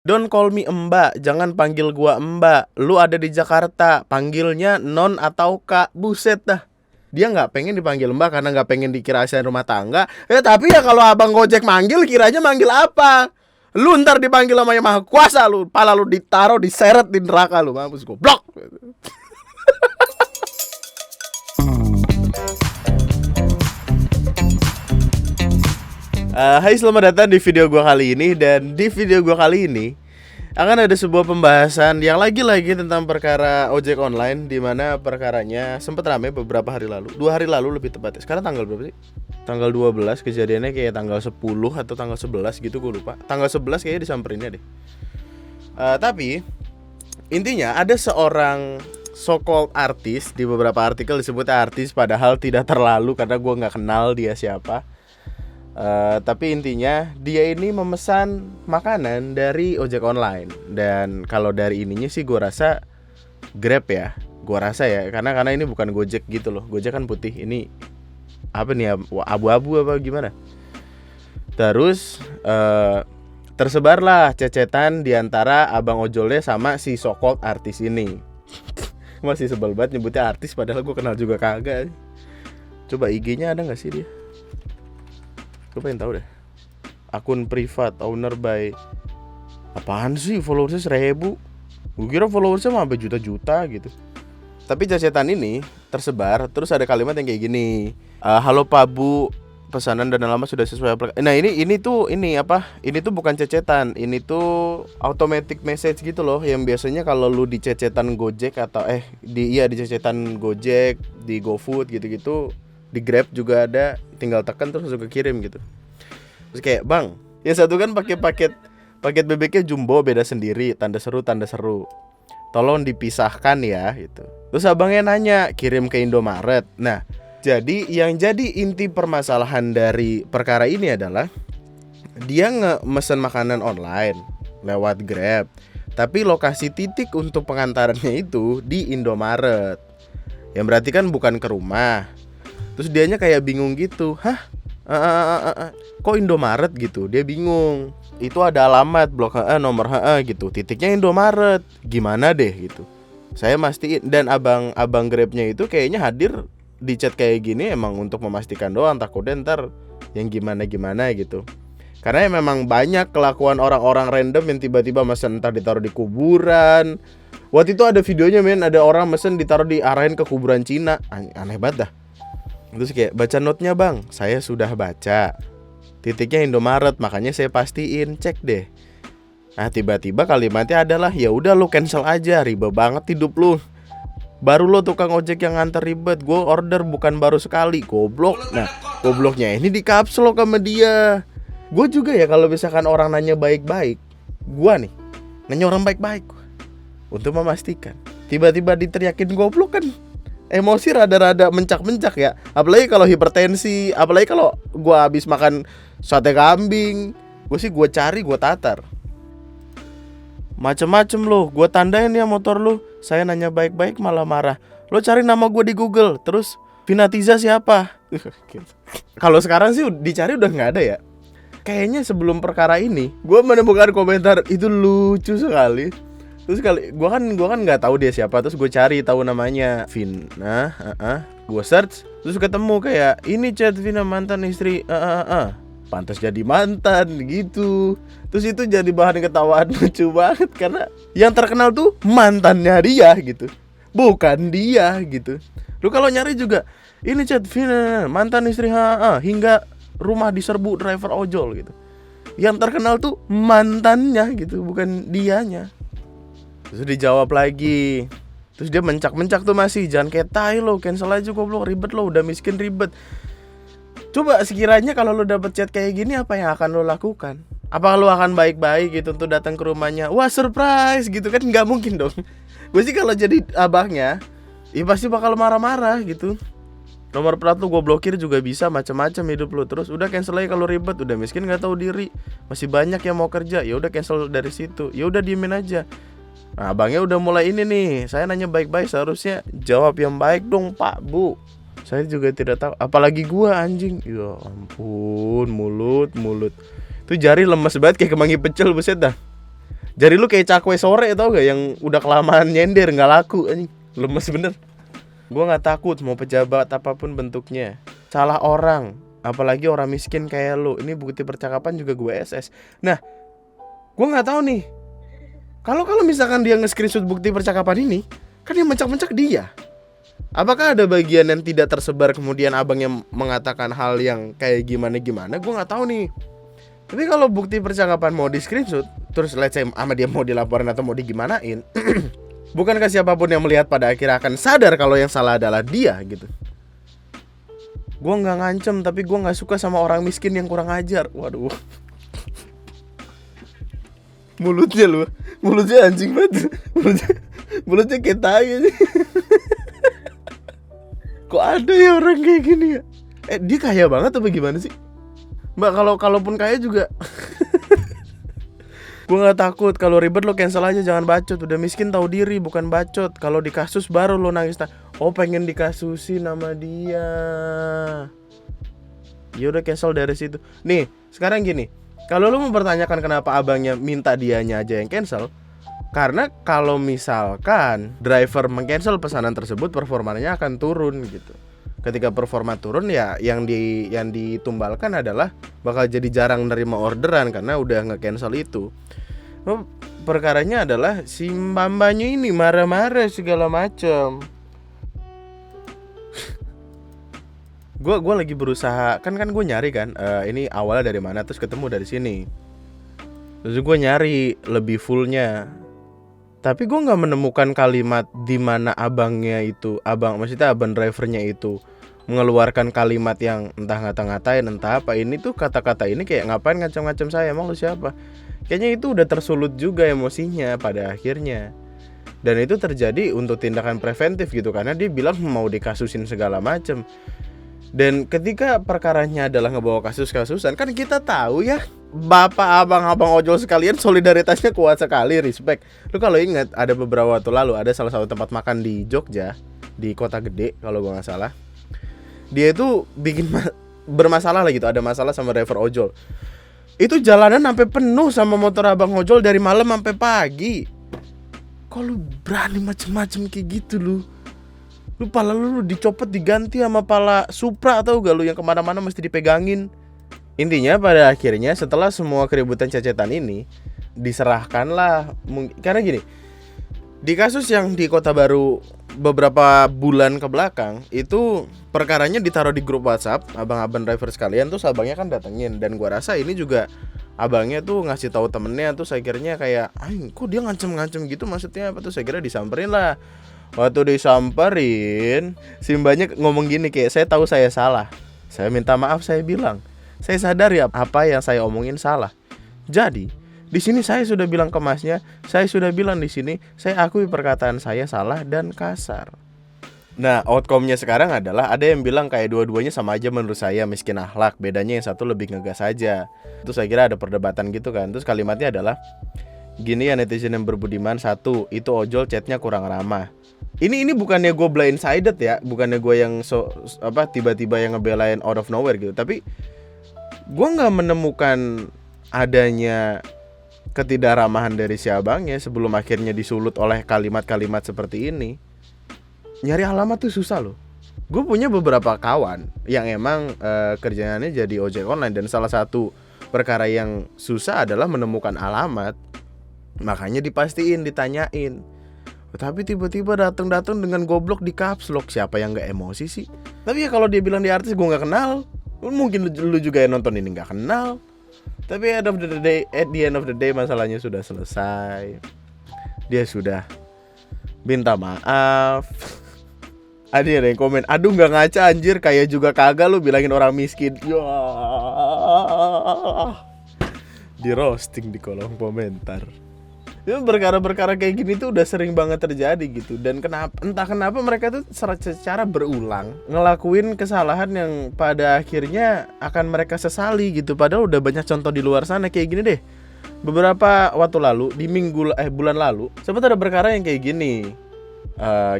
Don't call me Mbak, jangan panggil gua Mbak. Lu ada di Jakarta, panggilnya Non atau Kak. Buset dah. Dia nggak pengen dipanggil Mbak karena nggak pengen dikira asisten rumah tangga. Tapi ya kalau abang Gojek manggil, kiranya manggil apa? Lu ntar dipanggil sama yang maha kuasa lu. Pala lu ditaruh, diseret di neraka lu. Mampus goblok. Hai, selamat datang di video gua kali ini. Dan di video gua kali ini akan ada sebuah pembahasan yang lagi-lagi tentang perkara ojek online, di mana perkaranya sempat ramai beberapa hari lalu, 2 hari lalu lebih tepatnya. Sekarang tanggal berapa sih? Tanggal 12, kejadiannya kayak tanggal 10 atau tanggal 11 gitu, gue lupa. Tanggal 11 kayaknya disamperinnya deh. Tapi intinya ada seorang so-called artis, di beberapa artikel disebutnya artis, padahal tidak terlalu karena gue nggak kenal dia siapa. Tapi intinya dia ini memesan makanan dari ojek online. Dan kalau dari ininya sih gue rasa Grab ya. Gue rasa ya, karena ini bukan Gojek gitu loh. Gojek kan putih, ini apa nih, abu-abu apa gimana. Terus tersebarlah cecetan diantara abang ojolnya sama si so-called artis ini. Masih sebel banget nyebutnya artis padahal gue kenal juga kagak. Coba IG-nya ada gak sih dia? Gue pengen tahu deh. Akun privat, owner by. Apaan sih, followersnya 1000? Gue kira followersnya sampai juta-juta gitu. Tapi cecetan ini tersebar, terus ada kalimat yang kayak gini. Halo Pak Bu, pesanan dana lama sudah sesuai aplikasi. Nah ini tuh bukan cecetan. Ini tuh automatic message gitu loh, yang biasanya kalau lu di cecetan Gojek atau di cecetan Gojek, di GoFood gitu-gitu, di Grab juga ada, tinggal tekan terus langsung kekirim gitu. Terus kayak, "Bang, yang satu kan pakai paket bebeknya jumbo beda sendiri, tanda seru. Tolong dipisahkan ya," gitu. Terus abangnya nanya, "Kirim ke Indomaret." Nah, jadi yang jadi inti permasalahan dari perkara ini adalah dia mesen makanan online lewat Grab, tapi lokasi titik untuk pengantarannya itu di Indomaret. Yang berarti kan bukan ke rumah. Terus dianya kayak bingung gitu. Kok Indomaret gitu? Dia bingung. Itu ada alamat blok nomor gitu. Titiknya Indomaret. Gimana deh gitu. Saya mastiin, dan abang Grabnya itu kayaknya hadir di chat kayak gini emang untuk memastikan doang, takutnya ntar yang gimana gitu. Karena memang banyak kelakuan orang-orang random yang tiba-tiba mesen entar ditaruh di kuburan. Waktu itu ada videonya men, ada orang mesen ditaruh diarahin ke kuburan Cina. Aneh banget dah. Terus kayak, "Baca notnya bang." Saya sudah baca. Titiknya Indomaret, makanya saya pastiin, cek deh. Nah tiba-tiba kalimatnya adalah, "Ya udah lu cancel aja, ribet banget hidup lu. Baru lo tukang ojek yang nganter ribet, gue order bukan baru sekali." Goblok. Nah gobloknya ini di caps lock sama dia. Gue juga ya kalau misalkan orang nanya baik-baik, gue nih nanya orang baik-baik untuk memastikan, tiba-tiba diteriakin goblok kan emosi rada-rada mencak-mencak ya. Apalagi kalau hipertensi, apalagi kalau gue habis makan sate kambing. Gue cari, gue tatar. Macem-macem lo, gue tandain ya motor lo. Saya nanya baik-baik malah marah. Lo cari nama gue di Google, terus Vinatiza siapa? Kalau sekarang sih dicari udah gak ada ya. Kayaknya sebelum perkara ini gue menemukan komentar itu lucu sekali. Terus gue kan nggak tahu dia siapa, terus gue cari tahu namanya Vina, gue search, terus ketemu kayak ini chat Vina mantan istri, pantas jadi mantan gitu. Terus itu jadi bahan ketawaan lucu banget karena yang terkenal tuh mantannya dia gitu, bukan dia gitu. Lu kalau nyari juga ini chat Vina mantan istri, hingga rumah diserbu driver ojol gitu. Yang terkenal tuh mantannya gitu, bukan dianya. Terus dijawab lagi. Terus dia mencak-mencak tuh masih, "Jangan kayak tai lo, cancel aja goblok, ribet lo, udah miskin ribet." Coba sekiranya kalau lo dapet chat kayak gini, apa yang akan lo lakukan? Apa lo akan baik-baik gitu untuk datang ke rumahnya? Wah surprise gitu kan, nggak mungkin dong. Gue sih kalau jadi abangnya, ya pasti bakal marah-marah gitu. Nomor plat lu gue blokir juga bisa, macam-macam hidup lu. Terus udah cancel aja kalau ribet, udah miskin nggak tahu diri, masih banyak yang mau kerja, ya udah cancel dari situ. Ya udah diemin aja. Nah, abangnya udah mulai ini nih. Saya nanya baik-baik, seharusnya jawab yang baik dong Pak Bu. Saya juga tidak tahu, apalagi gua anjing. Ya ampun, mulut. Tuh jari lemes banget kayak kemangi pecel, buset dah. Jari lu kayak cakwe sore tau gak, yang udah kelamaan nyender gak laku anjing. Lemes bener. Gue gak takut mau pejabat apapun bentuknya. Salah orang, apalagi orang miskin kayak lu. Ini bukti percakapan juga gue SS. Nah, gue gak tahu nih, kalau misalkan dia nge-screenshot bukti percakapan ini, kan yang mencak-mencak dia. Apakah ada bagian yang tidak tersebar kemudian abangnya mengatakan hal yang kayak gimana-gimana? Gue gak tahu nih. Tapi kalau bukti percakapan mau di screenshot, terus let's say sama dia mau dilaporin atau mau digimanain, bukankah siapapun yang melihat pada akhirnya akan sadar kalau yang salah adalah dia gitu. Gue gak ngancem, tapi gue gak suka sama orang miskin yang kurang ajar. Waduh. Mulutnya anjing banget. Mulutnya kayak tai aja. Kok ada ya orang kayak gini ya? Dia kaya banget apa gimana sih? Mbak, kalaupun kaya juga gue gak takut. Kalau ribet lo cancel aja, jangan bacot. Udah miskin tahu diri, bukan bacot. Kalau di kasus baru lo nangis. Oh pengen dikasusin sama dia. Ya udah cancel dari situ. Nih sekarang gini, kalau lo mempertanyakan kenapa abangnya minta dianya aja yang cancel, karena kalau misalkan driver meng-cancel pesanan tersebut, performanya akan turun gitu. Ketika performa turun ya yang ditumbalkan adalah bakal jadi jarang nerima orderan karena udah nge-cancel itu. Perkaranya adalah si mbak-mbaknya ini marah-marah segala macam. Gue lagi berusaha kan gue nyari kan ini awalnya dari mana, terus ketemu dari sini. Terus gue nyari lebih fullnya. Tapi gue nggak menemukan kalimat di mana abangnya itu, maksudnya abang drivernya itu mengeluarkan kalimat yang entah ngata-ngatain entah apa. Ini tuh kata-kata ini kayak ngapain ngacam-ngacam saya, emang lu siapa? Kayaknya itu udah tersulut juga emosinya pada akhirnya. Dan itu terjadi untuk tindakan preventif gitu, karena dia bilang mau dikasusin segala macam. Dan ketika perkaranya adalah ngebawa kasus-kasusan, kan kita tahu ya, bapak abang ojol sekalian solidaritasnya kuat sekali, respect. Lu kalau ingat ada beberapa waktu lalu ada salah satu tempat makan di Jogja, di kota gede kalau gua nggak salah. Dia itu bikin bermasalah lah gitu, ada masalah sama driver ojol. Itu jalanan sampai penuh sama motor abang ojol dari malam sampai pagi. Kok lu berani macem-macem kayak gitu lu? Lu pala lu dicopot diganti sama pala Supra atau gak lu yang kemana-mana mesti dipegangin. Intinya pada akhirnya setelah semua keributan cecetan ini diserahkanlah, karena gini, di kasus yang di Kota Baru beberapa bulan ke belakang itu perkaranya ditaruh di grup WhatsApp abang-abang driver sekalian, terus abangnya kan datengin, dan gua rasa ini juga abangnya tuh ngasih tahu temennya, tuh saya kiranya kayak kok dia ngancem-ngancem gitu, maksudnya apa tuh, saya kira disamperin lah. Waktu disamperin si mbaknya ngomong gini kayak, saya tahu saya salah, saya minta maaf, saya bilang saya sadar ya apa yang saya omongin salah. Jadi di sini saya sudah bilang ke masnya, saya sudah bilang di sini, saya akui perkataan saya salah dan kasar. Nah, outcome-nya sekarang adalah ada yang bilang kayak dua-duanya sama aja menurut saya, miskin akhlak, bedanya yang satu lebih ngegas aja. Terus saya kira ada perdebatan gitu kan. Terus kalimatnya adalah gini ya, netizen yang berbudiman, satu, itu ojol chatnya kurang ramah. Ini bukannya gue blindsided ya, bukannya gue yang tiba-tiba yang ngebelain out of nowhere gitu, tapi gue nggak menemukan adanya ketidakramahan dari si abangnya sebelum akhirnya disulut oleh kalimat-kalimat seperti ini. Nyari alamat tuh susah loh. Gue punya beberapa kawan yang emang kerjaannya jadi ojek online, dan salah satu perkara yang susah adalah menemukan alamat. Makanya dipastiin, ditanyain. Tapi tiba-tiba datang dengan goblok di caps lock. Siapa yang gak emosi sih? Tapi ya kalau dia bilang dia artis, gue gak kenal. Mungkin lu juga yang nonton ini gak kenal. Tapi at the end of the day masalahnya sudah selesai. Dia sudah minta maaf. Ada yang komen, aduh gak ngaca anjir, kayak juga kagak lu bilangin orang miskin. Ya, di roasting di kolom komentar. Ya, perkara-perkara kayak gini tuh udah sering banget terjadi gitu. Dan entah kenapa mereka tuh secara berulang ngelakuin kesalahan yang pada akhirnya akan mereka sesali gitu. Padahal udah banyak contoh di luar sana kayak gini deh. Beberapa waktu lalu, di bulan lalu, sempat ada perkara yang kayak gini.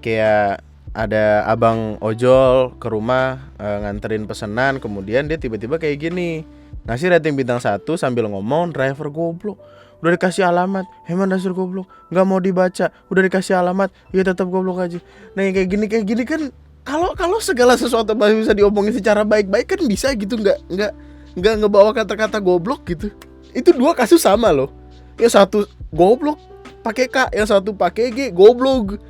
Kayak ada abang ojol ke rumah nganterin pesanan, kemudian dia tiba-tiba kayak gini, ngasih rating bintang 1 sambil ngomong driver goblok. Udah dikasih alamat, emang dasar goblok, nggak mau dibaca. Udah dikasih alamat, ya tetap goblok aja. Nah yang kayak gini kan, kalau segala sesuatu masih bisa diomongin secara baik-baik kan bisa gitu, nggak ngebawa kata-kata goblok gitu. Itu dua kasus sama loh. Yang satu goblok pakai K, yang satu pakai G, goblok.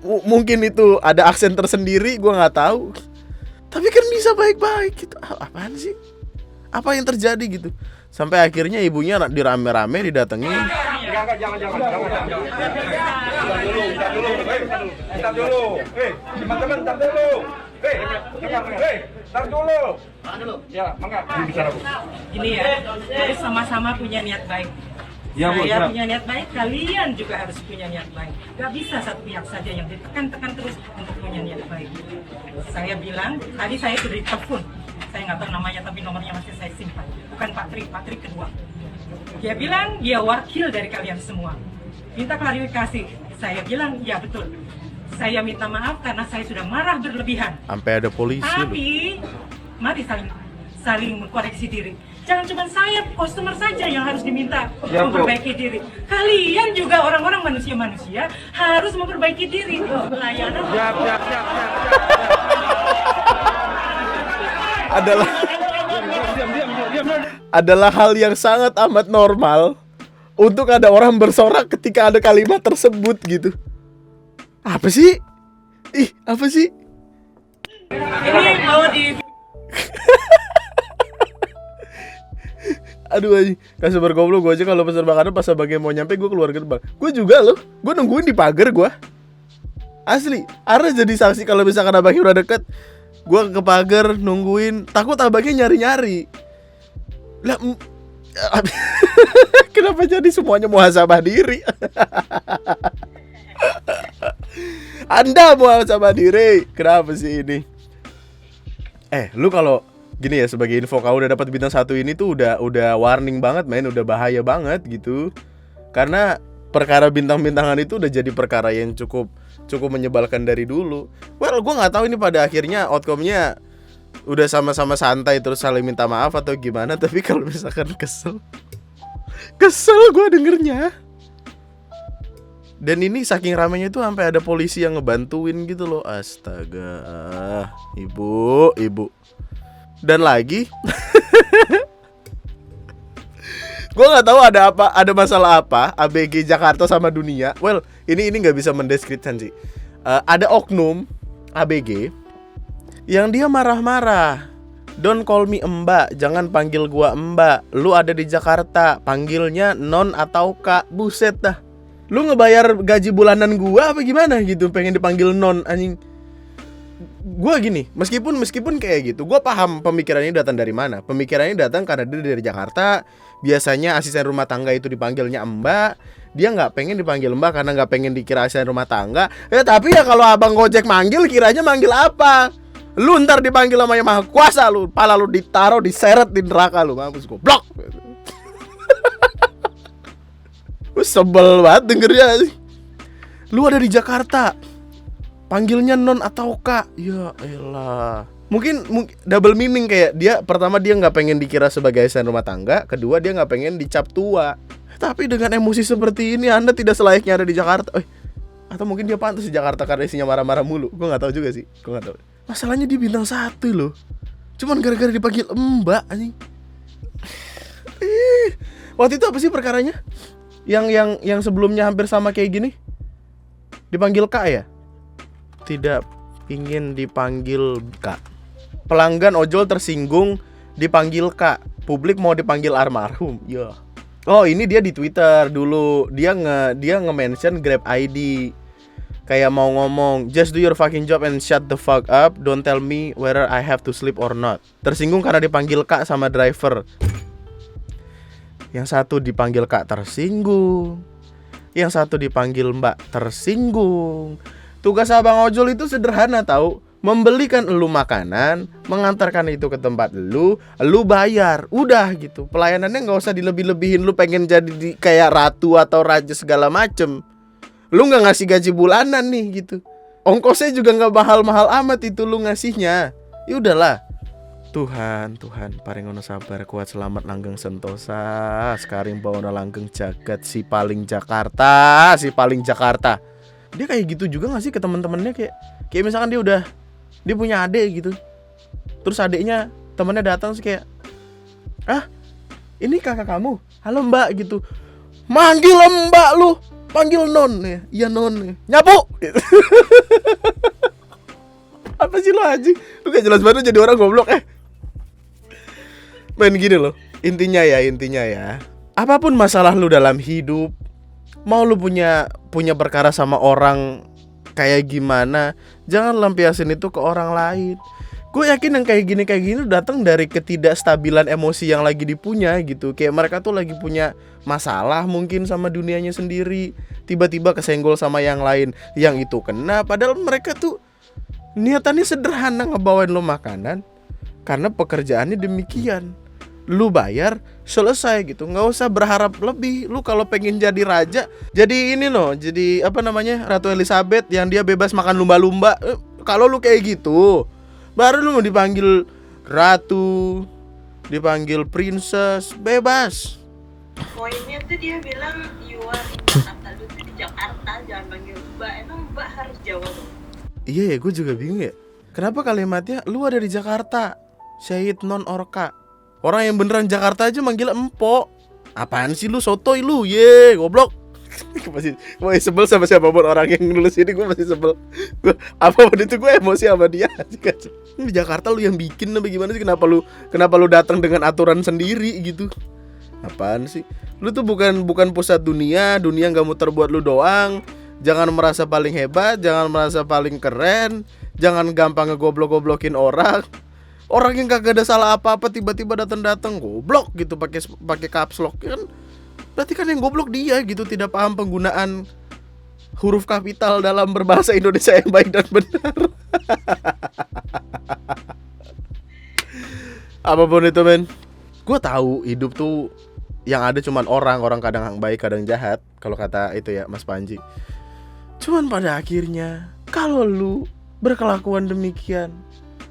Mungkin itu ada aksen tersendiri, gue nggak tahu. Tapi kan bisa baik-baik gitu. Apaan sih? Apa yang terjadi gitu? Sampai akhirnya ibunya dirame-rame didatengin. Jangan. Bentar dulu. Teman-teman, bentar dulu. Bentar dulu. Ya, mangga bicara, Bu. Ini ya, harus sama-sama punya niat baik. Ya, Bu, Saya siap. punya niat baik, kalian juga harus punya niat baik. Gak bisa satu pihak saja yang ditekan-tekan terus untuk punya niat baik. Saya bilang, tadi saya sudah ditelepon. Saya nggak tahu namanya, tapi nomornya masih saya simpan. Bukan Pak Tri kedua. Dia bilang, dia wakil dari kalian semua. Minta klarifikasi. Saya bilang, ya betul. Saya minta maaf karena saya sudah marah berlebihan. Sampai ada polisi loh. Tapi, mari saling mengkoreksi diri. Jangan cuma saya, customer saja yang harus diminta Ya, Bu. memperbaiki diri. Kalian juga orang-orang manusia-manusia harus memperbaiki diri. Pelayanan Siap. Diam. adalah hal yang sangat amat normal untuk ada orang bersorak ketika ada kalimat tersebut gitu. Apa sih? Apa sih? ini mau di Aduh anjing, customer goblok gue aja kalau pesan makanan pas abangnya mau nyampe gue keluar gerbang. Gue juga loh, gue nungguin di pagar gue. Asli, Ara jadi saksi kalau misalkan abangnya udah deket. Gue ke pagar nungguin, takut abangnya nyari-nyari. Lah, kenapa jadi semuanya muhasabah diri? Anda muhasabah diri, kenapa sih ini? Lu kalau gini ya, sebagai info, kalau udah dapat bintang 1 ini tuh udah warning banget men, udah bahaya banget gitu. Karena perkara bintang-bintangan itu udah jadi perkara yang cukup menyebalkan dari dulu. Well, gue nggak tahu ini pada akhirnya outcome-nya udah sama-sama santai terus saling minta maaf atau gimana. Tapi kalau misalkan kesel gue dengernya. Dan ini saking ramenya tuh sampai ada polisi yang ngebantuin gitu loh. Astaga, ibu. Dan lagi gue nggak tahu ada masalah apa ABG Jakarta sama dunia. Well, ini nggak bisa mendeskripsikan sih. Ada oknum ABG yang dia marah-marah. Don't call me Mbak, jangan panggil gua Mbak. Lu ada di Jakarta, panggilnya Non atau Kak. Buset dah. Lu ngebayar gaji bulanan gua apa gimana gitu, pengen dipanggil Non anjing. Gua gini, meskipun kayak gitu, gua paham pemikirannya datang dari mana. Pemikirannya datang karena dia dari Jakarta. Biasanya asisten rumah tangga itu dipanggilnya Mbak. Dia nggak pengen dipanggil Mbak karena nggak pengen dikira asisten rumah tangga. Tapi ya kalau abang Gojek manggil, kiranya manggil apa? Lu ntar dipanggil sama Yang Maha Kuasa lu, pala lu ditaruh, diseret di neraka lu, mampus goblok. Gue sebel banget dengernya. Lu ada di Jakarta, panggilnya Non atau Kak. Ya elah. Mungkin double meaning, kayak dia pertama dia nggak pengen dikira sebagai asisten rumah tangga, kedua dia nggak pengen dicap tua. Tapi dengan emosi seperti ini Anda tidak selayaknya ada di Jakarta. Atau mungkin dia pantas di Jakarta karena isinya marah-marah mulu. Gue nggak tahu juga sih. Gue nggak tahu. Masalahnya dia bintang 1 loh. Cuman gara-gara dipanggil Mbak anjing. Waktu itu apa sih perkaranya? Yang sebelumnya hampir sama kayak gini. Dipanggil Kak ya? Tidak ingin dipanggil Kak. Pelanggan ojol tersinggung dipanggil Kak. Publik mau dipanggil almarhum. Ya. Oh, ini dia di Twitter dulu. Dia nge-mention Grab ID. Kayak mau ngomong, just do your fucking job and shut the fuck up. Don't tell me whether I have to sleep or not. Tersinggung karena dipanggil Kak sama driver. Yang satu dipanggil Kak tersinggung, yang satu dipanggil Mbak tersinggung. Tugas abang ojol itu sederhana tahu. Membelikan elu makanan, mengantarkan itu ke tempat lu bayar. Udah gitu. Pelayanannya gak usah dilebih-lebihin. Lu pengen jadi kayak ratu atau raja segala macem. Lu gak ngasih gaji bulanan nih gitu. Ongkosnya juga gak mahal-mahal amat itu lu ngasihnya. Ya udahlah. Tuhan paringono sabar kuat selamat langgeng sentosa sekaring bawana langgeng jagat si paling Jakarta. Dia kayak gitu juga gak sih ke teman-temannya, kayak misalkan dia punya adik gitu. Terus adiknya temannya datang sih kayak, ini kakak kamu, halo mbak gitu. Manggil mbak lu, panggil non ya, iya non ya. Nyapu gitu. Apa sih lo anjing? Lu gak jelas banget jadi orang goblok main gini loh. Intinya ya. Apapun masalah lu dalam hidup, mau lu punya perkara sama orang kayak gimana, jangan lampiasin itu ke orang lain. Gue yakin yang kayak gini datang dari ketidakstabilan emosi yang lagi dipunya gitu. Kayak mereka tuh lagi punya masalah mungkin sama dunianya sendiri, tiba-tiba kesenggol sama yang lain, yang itu kena. Padahal mereka tuh niatannya sederhana ngebawain lo makanan karena pekerjaannya demikian. Lu bayar, selesai gitu. Nggak usah berharap lebih. Lu kalau pengen jadi raja, jadi ini loh, jadi apa namanya, Ratu Elizabeth yang dia bebas makan lumba-lumba. Kalau lu kayak gitu, baru lu mau dipanggil ratu, dipanggil princess, bebas. Poinnya tuh dia bilang you are in Jakarta, lu tuh di Jakarta, jangan panggil mbak. Emang mbak harus Jawa dong? Iya ya, gue juga bingung ya. Kenapa kalimatnya lu ada di Jakarta, Syahid non Orka. Orang yang beneran Jakarta aja manggil empok. Apaan sih lu, sotoy lu, goblok. Masih sebel sama siapapun orang yang nulis ini, gue masih sebel. Apapun itu gue emosi sama dia. Ini di Jakarta lu yang bikin apa gimana sih? Kenapa lu datang dengan aturan sendiri gitu? Apaan sih? Lu tuh bukan pusat dunia nggak muter buat lu doang. Jangan merasa paling hebat, jangan merasa paling keren, jangan gampang ngegoblok-goblokin orang. Orang yang kagak ada salah apa-apa tiba-tiba datang goblok gitu pakai caps lock kan. Berarti kan yang goblok dia gitu, tidak paham penggunaan huruf kapital dalam berbahasa Indonesia yang baik dan benar. Apapun itu men, gue tahu hidup tuh yang ada cuman orang kadang baik kadang jahat, kalau kata itu ya Mas Panji. Cuman pada akhirnya kalau lu berkelakuan demikian,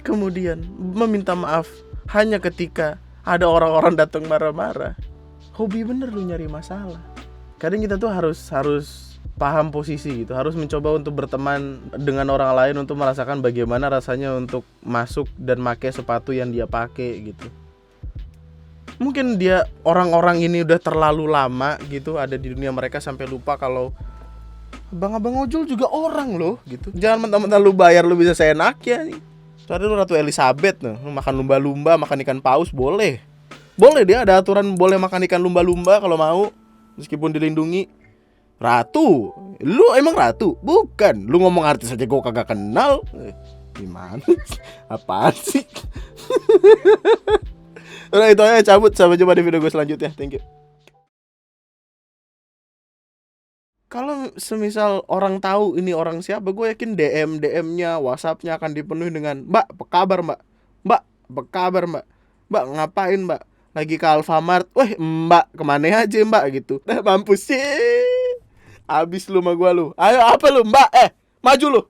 kemudian meminta maaf hanya ketika ada orang-orang datang marah-marah, hobi bener lu nyari masalah. Kadang kita tuh harus paham posisi gitu, harus mencoba untuk berteman dengan orang lain untuk merasakan bagaimana rasanya untuk masuk dan pakai sepatu yang dia pakai gitu. Mungkin dia orang-orang ini udah terlalu lama gitu ada di dunia mereka sampai lupa kalau abang-abang ojol juga orang loh gitu. Jangan mentang-mentang lu bayar lu bisa seenaknya nih. Soalnya lu Ratu Elizabeth nih, lu makan lumba-lumba, makan ikan paus boleh. Boleh, dia ada aturan boleh makan ikan lumba-lumba kalau mau, meskipun dilindungi. Ratu, lu emang ratu? Bukan, lu ngomong artis aja gua kagak kenal. Gimana? Apaan sih? Udah itu aja, cabut. Sampai jumpa di video gue selanjutnya. Thank you. Kalau semisal orang tahu ini orang siapa, gue yakin DM-nya, WhatsApp-nya akan dipenuhi dengan Mbak, apa kabar Mbak? Mbak, apa kabar Mbak? Mbak, ngapain Mbak? Lagi ke Alfamart. Weh, Mbak, kemana aja Mbak gitu. Mampus sih. Abis lu sama gua lu. Ayo apa lu Mbak? Maju lu.